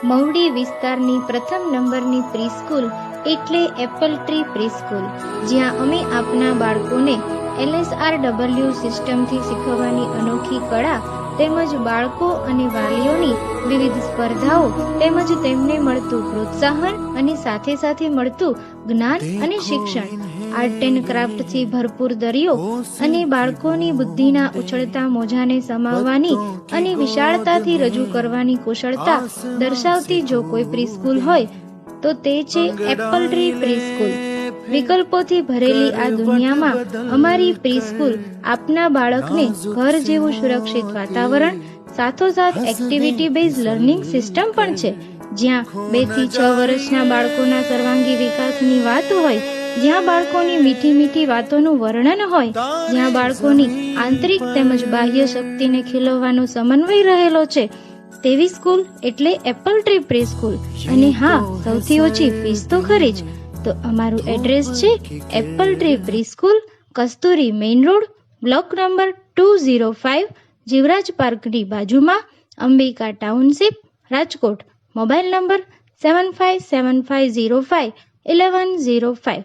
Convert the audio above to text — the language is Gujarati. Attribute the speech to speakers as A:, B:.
A: મહુડી વિસ્તારની પ્રથમ નંબરની પ્રીસ્કૂલ એટલે એપલ ટ્રી પ્રીસ્કૂલ, જ્યાં અમે આપના બાળકોને LSRW સિસ્ટમથી શીખવવાની અનોખી કળા તેમજ બાળકો અને વાલીઓની વિવિધ સ્પર્ધાઓ તેમજ તેમને મળતું પ્રોત્સાહન અને સાથે સાથે મળતું જ્ઞાન અને શિક્ષણ, આર્ટ એન્ડ ક્રાફ્ટથી ભરપૂર દરિયો અને બાળકોની બુદ્ધિના ઉછળતા મોજાને સમાવવાની અને વિશાળતાથી રજૂ કરવાની કુશળતા દર્શાવતી જો કોઈ પ્રીસ્કૂલ હોય તો તે છે એપલ ટ્રી પ્રીસ્કૂલ. વિકલ્પોથી ભરેલી આ દુનિયામાં અમારી પ્રીસ્કૂલ આપના બાળકને ઘર જેવું સુરક્ષિત વાતાવરણ સાથોસાથ એક્ટિવિટી બેઝ લર્નિંગ સિસ્ટમ પણ છે, જ્યાં 2 થી 6 વર્ષના બાળકોના સર્વાંગી વિકાસની વાત હોય, જ્યાં બાળકોની મીઠી મીઠી વાતોનું વર્ણન હોય, જ્યાં બાળકોની આંતરિક તેમજ બાહ્ય શક્તિને ખીલવવાનો સમન્વય રહેલો છે, તેવી સ્કૂલ એટલે એપલ ટ્રી પ્રીસ્કૂલ. અને હા, સૌથી ઓછી ફીસ તો ખરી જ. તો અમારું એડ્રેસ છે Apple Tree Preschool, Kasturi main road, block number 205, Jivraj પાર્કની બાજુમાં, Ambika township, Rajkot. Mobile number 7575051105.